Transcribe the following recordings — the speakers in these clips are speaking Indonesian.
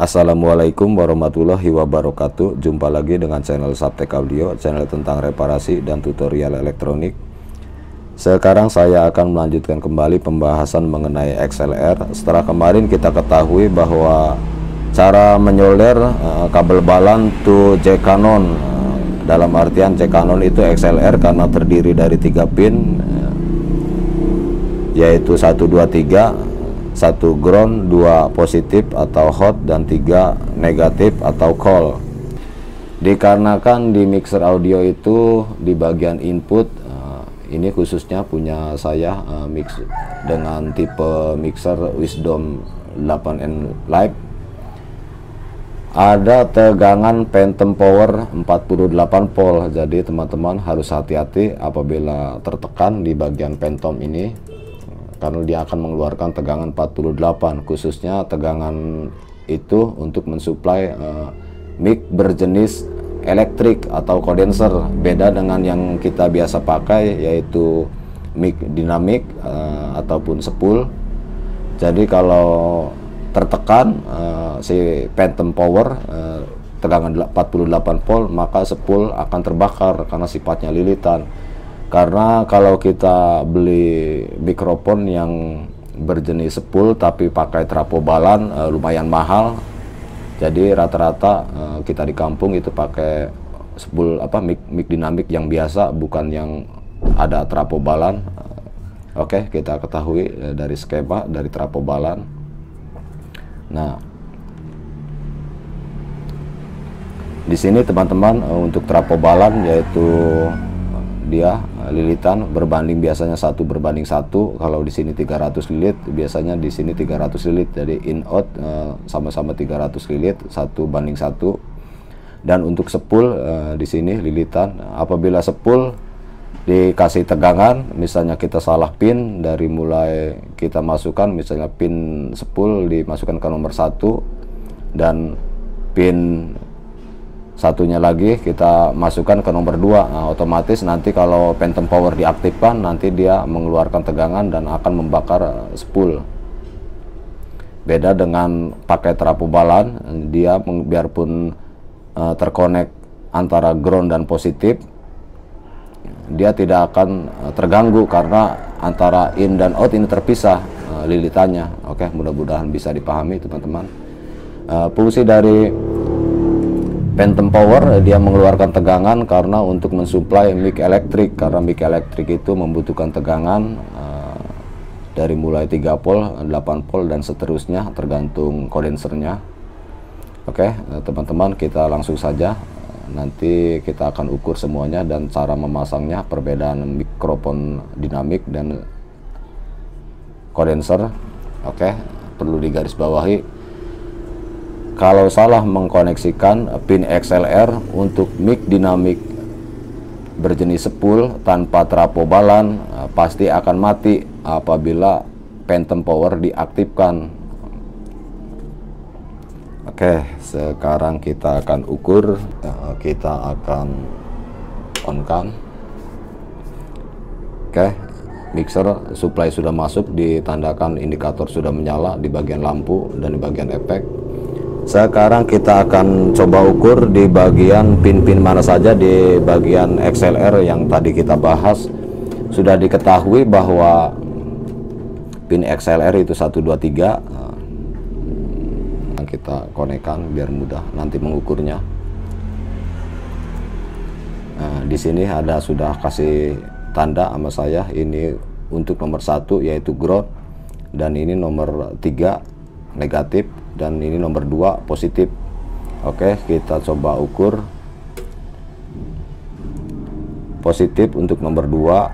Assalamualaikum warahmatullahi wabarakatuh. Jumpa lagi dengan channel Saptek Audio, channel tentang reparasi dan tutorial elektronik. Sekarang saya akan melanjutkan kembali pembahasan mengenai XLR. Setelah kemarin kita ketahui bahwa cara menyolder kabel balan to jack Canon, dalam artian jack Canon itu XLR karena terdiri dari 3 pin, yaitu 1, 2, 3, 1 ground, 2 positif atau hot, dan 3 negatif atau cold. Dikarenakan di mixer audio itu di bagian input, ini khususnya punya saya mix dengan tipe mixer Wisdom 8N Live, ada tegangan phantom power 48 volt. Jadi teman-teman harus hati-hati apabila tertekan di bagian phantom ini, karena dia akan mengeluarkan tegangan 48. Khususnya tegangan itu untuk mensuplai mic berjenis elektrik atau kondenser, beda dengan yang kita biasa pakai yaitu mic dinamik ataupun spool. Jadi kalau tertekan si phantom power tegangan 48 volt, maka spool akan terbakar karena sifatnya lilitan. Karena kalau kita beli mikrofon yang berjenis spool tapi pakai trafo balan lumayan mahal. Jadi rata-rata kita di kampung itu pakai spool mic dinamik yang biasa, bukan yang ada trafo balan. Oke, kita ketahui dari skema dari trafo balan. Nah, di sini teman-teman untuk trafo balan yaitu dia lilitan berbanding biasanya 1:1. Kalau di sini 300 lilit, biasanya di sini 300 lilit. Jadi in out sama-sama 300 lilit, 1:1. Dan untuk spool di sini lilitan. Apabila spool dikasih tegangan, misalnya kita salah pin, dari mulai kita masukkan misalnya pin spool dimasukkan ke nomor 1 dan pin satunya lagi kita masukkan ke nomor 2, nah, otomatis nanti kalau phantom power diaktifkan, nanti dia mengeluarkan tegangan dan akan membakar spool. Beda dengan pakai trafo balan, dia biarpun terkonek antara ground dan positif, dia tidak akan terganggu karena antara in dan out ini terpisah lilitannya. Oke, mudah-mudahan bisa dipahami teman-teman. Fungsi dari phantom power, dia mengeluarkan tegangan karena untuk mensuplai mic elektrik, karena mic elektrik itu membutuhkan tegangan dari mulai 3 volt, 8 volt dan seterusnya tergantung kondensernya. Oke, teman-teman, kita langsung saja. Nanti kita akan ukur semuanya dan cara memasangnya, perbedaan mikrofon dinamik dan kondenser. Oke, perlu digarisbawahi, kalau salah mengkoneksikan pin XLR untuk mic dinamik berjenis spool tanpa trafo balan, pasti akan mati apabila phantom power diaktifkan. Oke, sekarang kita akan ukur, kita akan on-kan. Oke, mixer supply sudah masuk, ditandakan indikator sudah menyala di bagian lampu dan di bagian efek. Sekarang kita akan coba ukur di bagian pin-pin mana saja di bagian XLR yang tadi kita bahas. Sudah diketahui bahwa pin XLR itu 1, 2, 3. Kita konekkan biar mudah nanti mengukurnya. Nah, di sini ada sudah kasih tanda sama saya, ini untuk nomor 1 yaitu ground, dan ini nomor 3 negatif, dan ini nomor 2 positif. Oke, kita coba ukur. Positif untuk nomor 2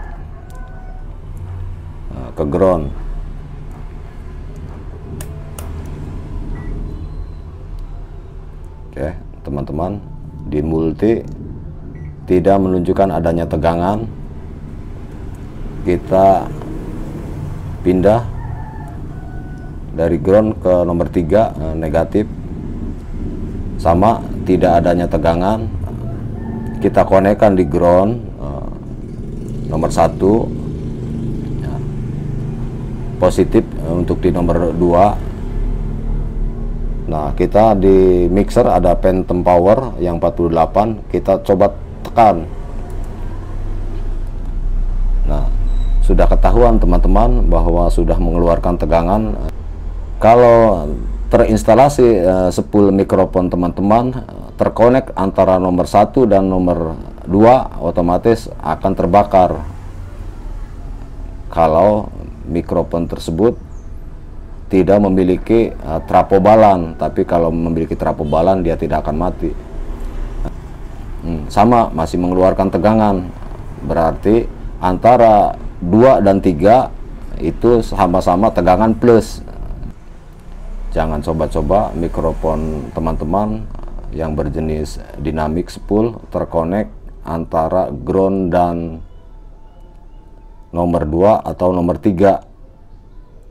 ke ground. Oke, teman-teman, di multi tidak menunjukkan adanya tegangan. Kita pindah dari ground ke nomor 3 negatif, sama, tidak adanya tegangan. Kita konekkan di ground nomor 1 positif, untuk di nomor 2 Nah, kita di mixer ada Phantom Power yang 48, kita coba tekan. Nah, sudah ketahuan teman-teman bahwa sudah mengeluarkan tegangan. Kalau terinstalasi spool mikrofon teman-teman terkonek antara nomor 1 dan nomor 2, otomatis akan terbakar kalau mikrofon tersebut tidak memiliki trafo balan. Tapi kalau memiliki trafo balan, dia tidak akan mati. Sama, masih mengeluarkan tegangan, berarti antara 2 dan 3 itu sama-sama tegangan plus. Jangan coba-coba mikrofon teman-teman yang berjenis dynamic spool terkonek antara ground dan nomor 2 atau nomor 3,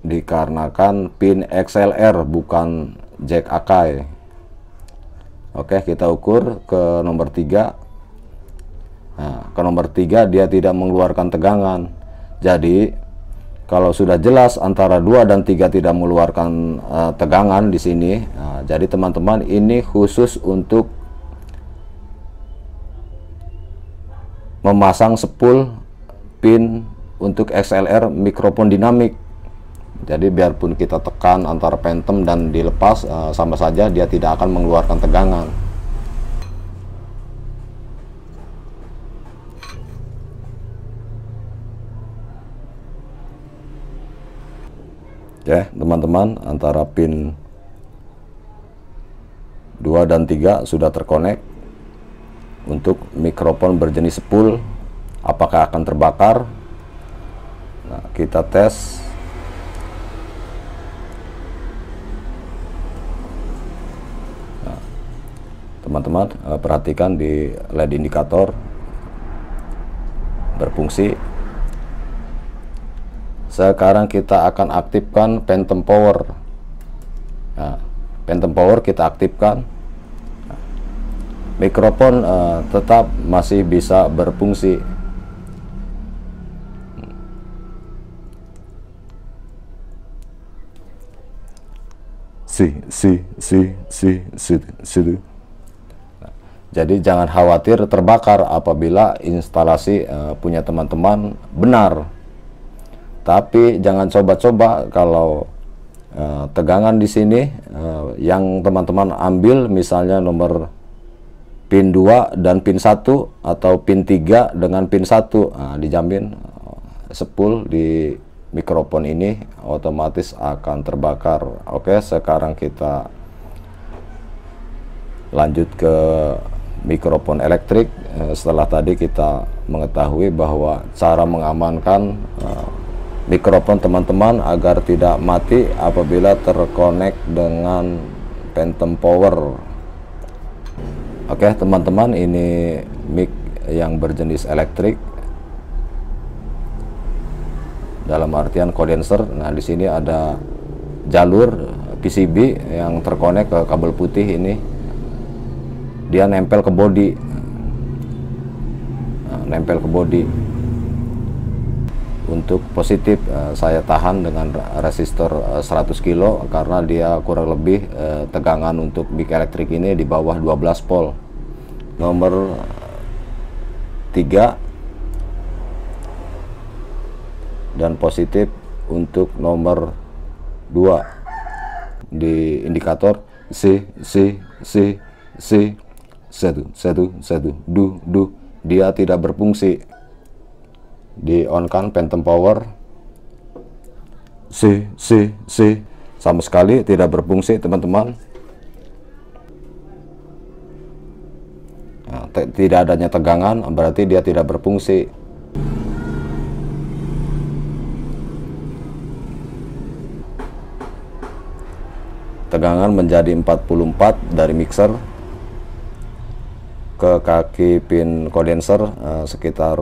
dikarenakan pin XLR bukan jack Akai. Oke, kita ukur ke nomor 3. Nah, ke nomor 3 dia tidak mengeluarkan tegangan. Jadi kalau sudah jelas antara 2 dan 3 tidak mengeluarkan tegangan di sini, nah, jadi teman-teman ini khusus untuk memasang spool pin untuk XLR mikrofon dinamik. Jadi biarpun kita tekan antara phantom dan dilepas, sama saja dia tidak akan mengeluarkan tegangan. Ya, teman-teman, antara pin 2 dan 3 sudah terkonek. Untuk mikrofon berjenis spool, apakah akan terbakar? Nah, kita tes. Nah, teman-teman, perhatikan di LED indikator berfungsi. Sekarang kita akan aktifkan Phantom Power. Nah, Phantom Power kita aktifkan. Nah, mikrofon tetap masih bisa berfungsi. Jadi jangan khawatir terbakar apabila instalasi punya teman-teman benar. Tapi jangan coba-coba kalau tegangan di sini yang teman-teman ambil misalnya nomor pin 2 dan pin 1 atau pin 3 dengan pin 1, nah, dijamin spool di mikrofon ini otomatis akan terbakar. Oke, sekarang kita lanjut ke mikrofon elektrik. Setelah tadi kita mengetahui bahwa cara mengamankan mikrofon teman-teman agar tidak mati apabila terkonek dengan Phantom Power. Oke, teman-teman, ini mic yang berjenis elektrik dalam artian kondenser. Nah, di sini ada jalur PCB yang terkonek ke kabel putih ini. Dia nempel ke bodi. Nah, nempel ke bodi. Untuk positif saya tahan dengan resistor 100 kilo karena dia kurang lebih tegangan untuk mic elektrik ini di bawah 12 volt. Nomor 3 dan positif untuk nomor 2 di indikator C 1 dia tidak berfungsi. Di on kan Phantom Power C sama sekali tidak berfungsi, teman-teman. Nah, tidak adanya tegangan berarti dia tidak berfungsi. Tegangan menjadi 44 dari mixer ke kaki pin kondenser sekitar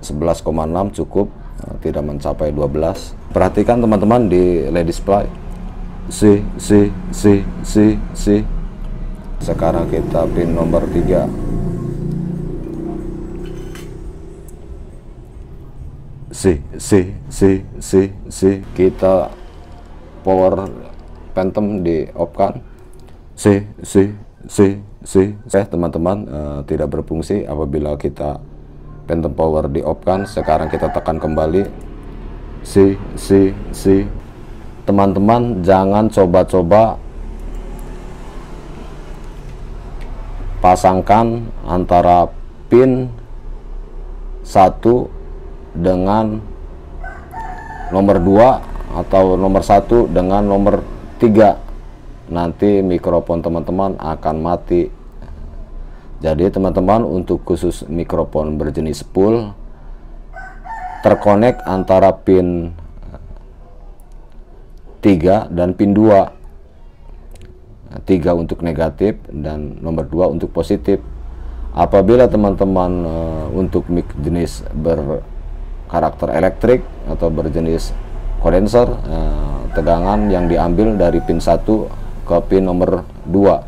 11,6 cukup, tidak mencapai 12. Perhatikan teman-teman di LED display C. Sekarang kita pin nomor 3. C. Kita power Phantom di off kan. C teman-teman, tidak berfungsi apabila kita Phantom power di off kan. Sekarang kita tekan kembali C. Teman-teman jangan coba-coba pasangkan antara pin 1 dengan nomor 2 atau nomor 1 dengan nomor 3. Nanti mikrofon teman-teman akan mati. Jadi teman-teman, untuk khusus mikrofon berjenis spool, terkonek antara pin 3 dan pin 2. 3 untuk negatif dan nomor 2 untuk positif. Apabila teman-teman untuk mic jenis berkarakter elektrik atau berjenis kondenser, tegangan yang diambil dari pin 1 ke pin nomor 2.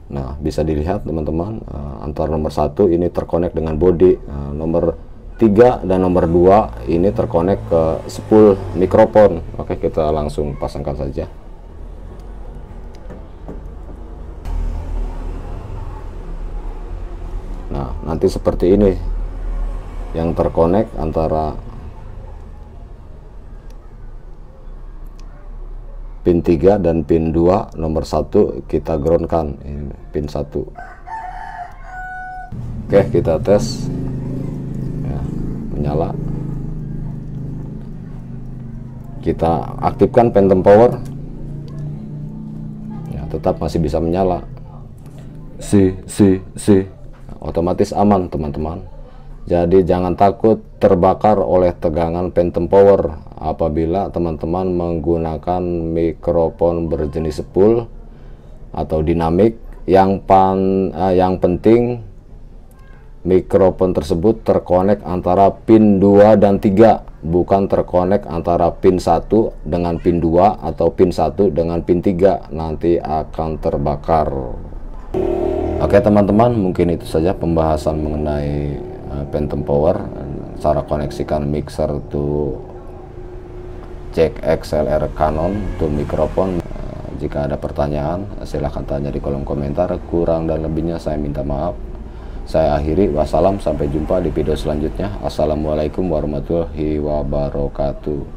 Nah, bisa dilihat teman-teman, antara nomor 1 ini terkonek dengan body, nomor 3 dan nomor 2 ini terkonek ke spool mikrofon. Oke, kita langsung pasangkan saja. Nah, nanti seperti ini yang terkonek antara pin 3 dan pin 2. Nomor 1 kita groundkan, ini pin 1. Oke, kita tes ya, menyala. Kita aktifkan Phantom power ya, tetap masih bisa menyala. C otomatis aman teman-teman. Jadi jangan takut terbakar oleh tegangan Phantom power apabila teman-teman menggunakan mikrofon berjenis spool atau dinamik. Yang penting mikrofon tersebut terkonek antara pin 2 dan 3, bukan terkonek antara pin 1 dengan pin 2 atau pin 1 dengan pin 3, nanti akan terbakar. Oke teman-teman, mungkin itu saja pembahasan mengenai Phantom power, cara koneksikan mixer to jack XLR Canon to mikrofon. Jika ada pertanyaan silahkan tanya di kolom komentar, kurang dan lebihnya saya minta maaf. Saya akhiri, wassalam, sampai jumpa di video selanjutnya. Assalamualaikum warahmatullahi wabarakatuh.